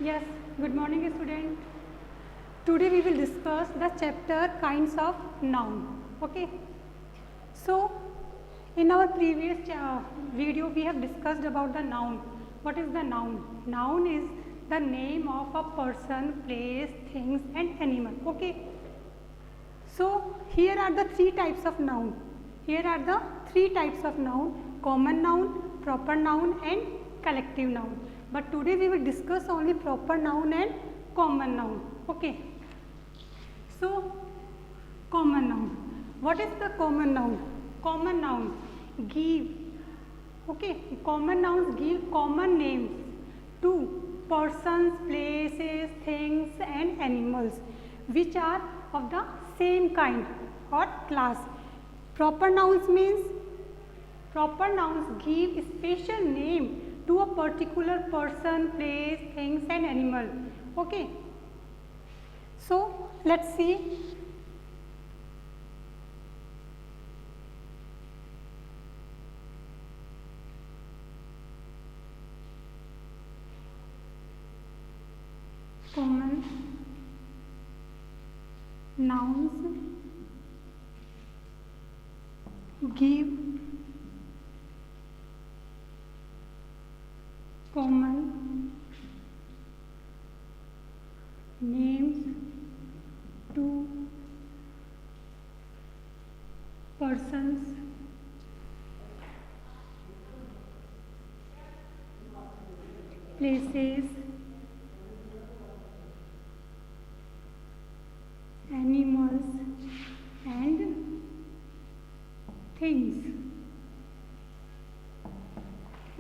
Yes, good morning student. Today we will discuss the chapter kinds of noun. Okay. So in our previous video we have discussed about the noun. What is the noun? Noun is the name of a person, place, things and animal. Okay. So here are the three types of noun. Here are the three types of noun: common noun, proper noun and collective noun. But today we will discuss only proper noun and common noun. Okay. So common noun. What is the common noun? Common noun give. Okay. Common nouns give common names to persons, places, things and animals which are of the same kind or class. Proper nouns means proper nouns give special name to a particular person, place, things and animal. Okay. So let's see. Common nouns give common names to persons, places, animals and things.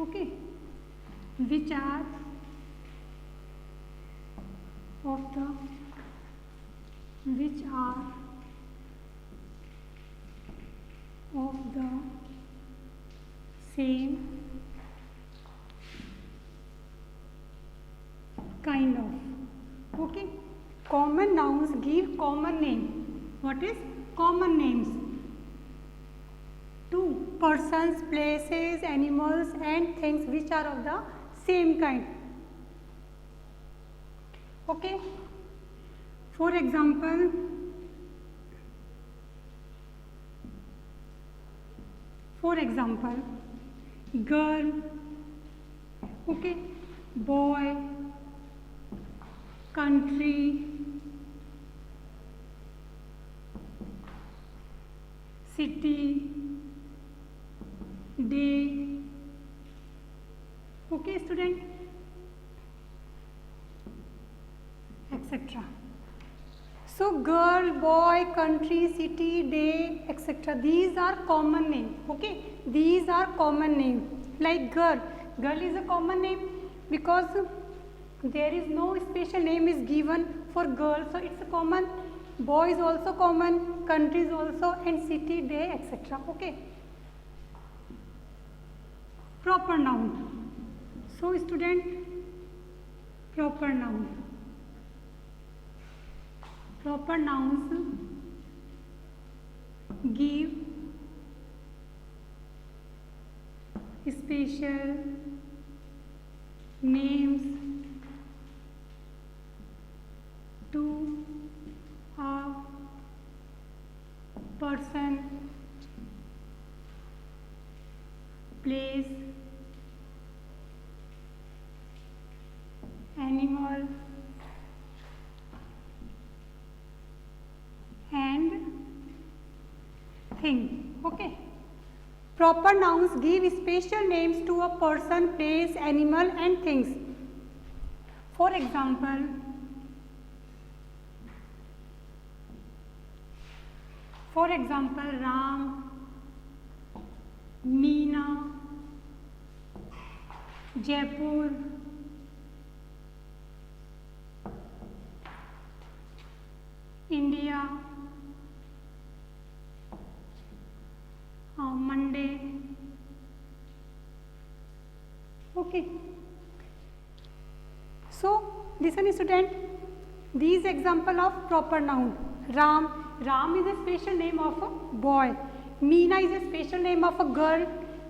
Okay. Which are of the same kind of. Okay. Common nouns give common name. What is common names? To persons, places, animals and things which are of the same kind. Okay. For example, girl, okay, boy, country, city, day. Okay student, etc. So girl, boy, country, city, day, etc. These are common names. Okay, these are common names. Like girl, girl is a common name because there is no special name is given for girl, so it's a common. Boy is also common, country is also, and city, day, etc. Okay. Proper noun. So student, proper noun. Proper nouns give special names to a person, place, animal and thing. Okay. Proper nouns give special names to a person, place, animal and things. For example, Ram, Meena, Jaipur, India, Monday. Okay. So listen student, these example of proper noun. Ram is a special name of a boy. Meena is a special name of a girl.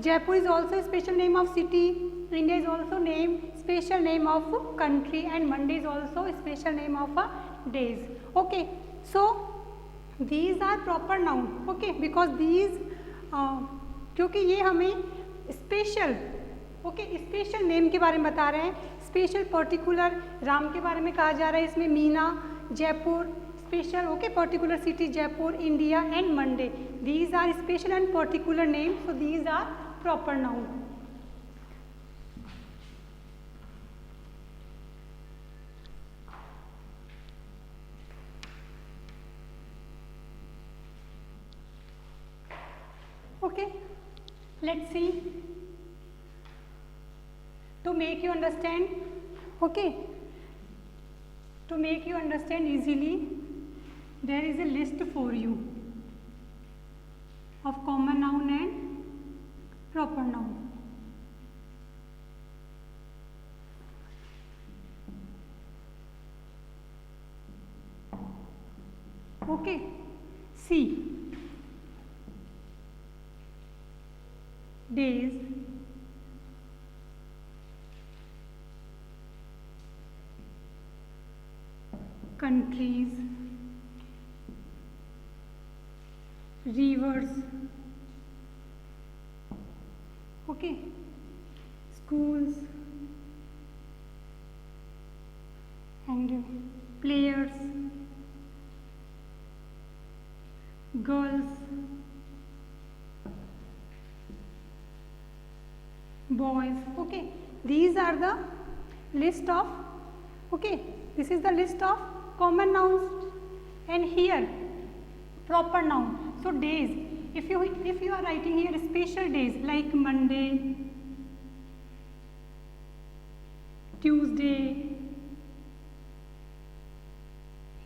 Jaipur is also a special name of city. India is also name special name of country, and Monday is also a special name of days. Okay, so these are proper noun. Okay, because these क्योंकि ये हमें special special name के बारे में बता रहे हैं, special particular Ram के बारे में कहा जा रहा है इसमें, Meena, Jaipur, special particular city Jaipur, India and Monday. These are special and particular name, so these are proper noun. Okay, let's see. To make you understand, okay, to make you understand easily, there is a list for you of common noun and proper noun. Okay, see. Days, countries, rivers, okay, schools and players, girls, boys. Okay, these are the list of, okay, this is the list of common nouns, and here proper noun. So days, if you are writing here special days like Monday, Tuesday,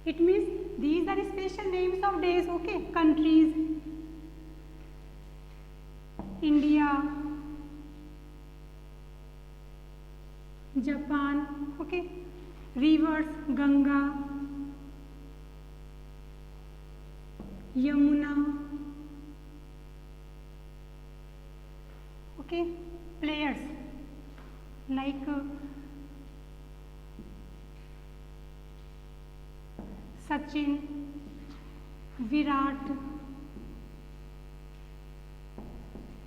it means these are special names of days. Okay, countries, India, Japan, okay, rivers, Ganga, Yamuna, okay, players like Sachin, Virat,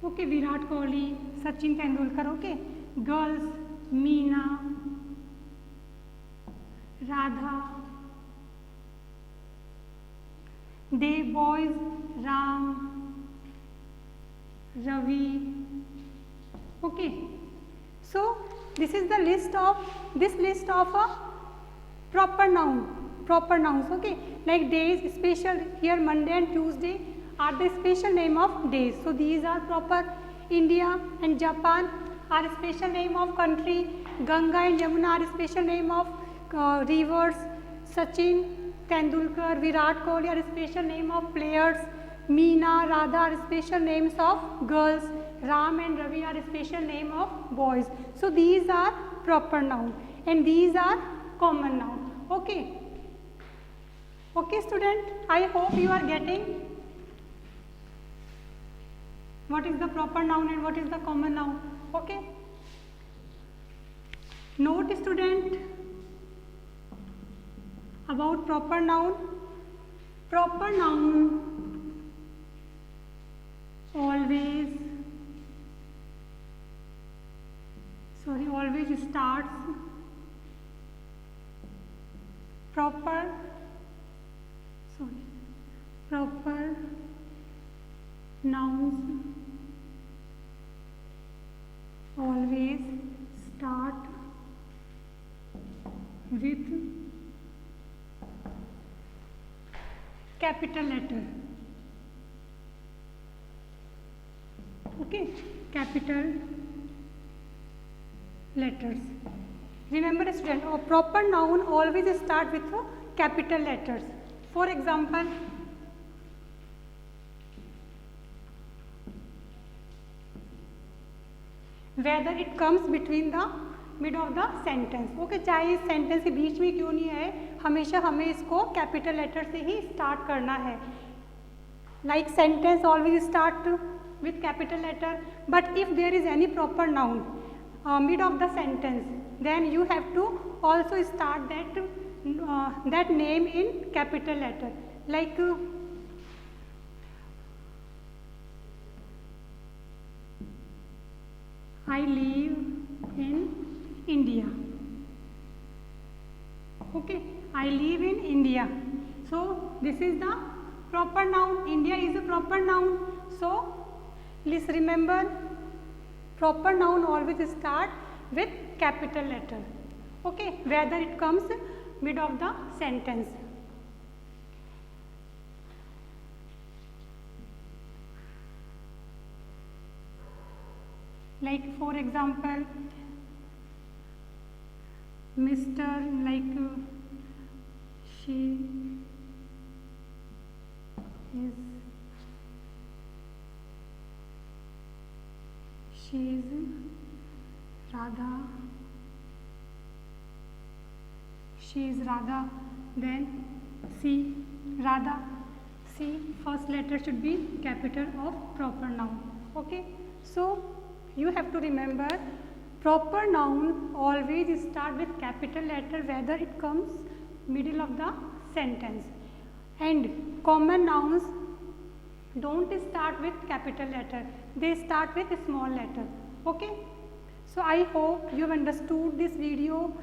okay, Virat Kohli, Sachin Tendulkar, okay, girls, Meena, Radha, they boys, Ram, Ravi. Okay, so this is the list of a proper nouns. Okay, like days, special here Monday and Tuesday are the special name of days. So these are proper. India and Japan are special name of country. Ganga and Yamuna are special name of rivers. Sachin Tendulkar, Virat Kohli are special name of players. Meena, Radha are special names of girls. Ram and Ravi are special name of boys. So these are proper noun and these are common noun. Okay. Okay, student, I hope you are getting what is the proper noun and what is the common noun. Okay. Note, student, about proper noun. Proper noun always starts proper nouns always start with capital letter. Okay, capital letters. Remember, student, a proper noun always start with capital letters. For example, whether it comes between the mid of the sentence. Okay, चाहे इस sentence के बीच में क्यों नहीं है, हमेशा हमें इसको कैपिटल लेटर से ही स्टार्ट करना है. Like sentence always start with capital letter, but if there is any proper noun mid of the sentence, then you have to also start that name in capital letter, like I live in India. Okay, I live in India. So this is the proper noun. India is a proper noun. So please remember, proper noun always start with capital letter. Okay, whether it comes mid of the sentence. Like for example, Mr. like she is Radha. She is Radha. Then C, Radha. C, first letter should be capital of proper noun. Okay, so you have to remember, proper noun always start with capital letter whether it comes middle of the sentence, and common nouns don't start with capital letter, they start with a small letter. Okay, so I hope you have understood this video,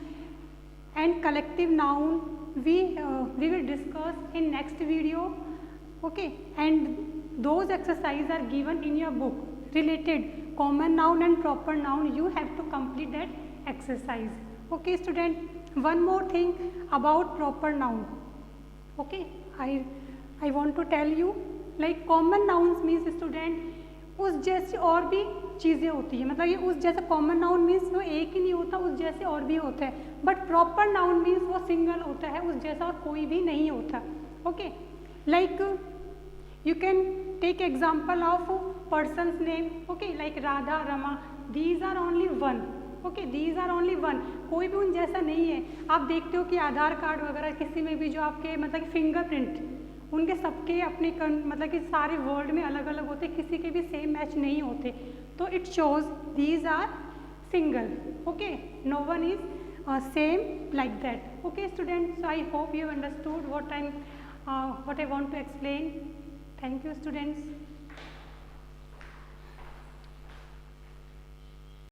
and collective noun we will discuss in next video. Okay, and those exercises are given in your book related common noun and proper noun. You have to complete that exercise. Okay student, one more thing about proper noun. Okay, I want to tell you, like common nouns means student उस जैसी और भी चीज़ें होती हैं, मतलब ये उस जैसा कॉमन नाउन मीन्स वो एक ही नहीं होता, उस जैसे और भी होता है, बट प्रॉपर नाउन मीन्स वो सिंगल होता है, उस जैसा और कोई भी नहीं होता. Okay, like you can take example of persons name. Okay, like Radha, Rama, these are only one. Okay, these are only one, कोई भी उन जैसा नहीं है. आप देखते हो कि आधार कार्ड वगैरह किसी में भी जो आपके मतलब फिंगरप्रिंट उनके सबके अपने मतलब कि सारे वर्ल्ड में अलग अलग होते, किसी के भी सेम मैच नहीं होते, तो it shows these are single. Okay, no one is same like that. Okay students, so I hope you understood what I want to explain. Thank you students.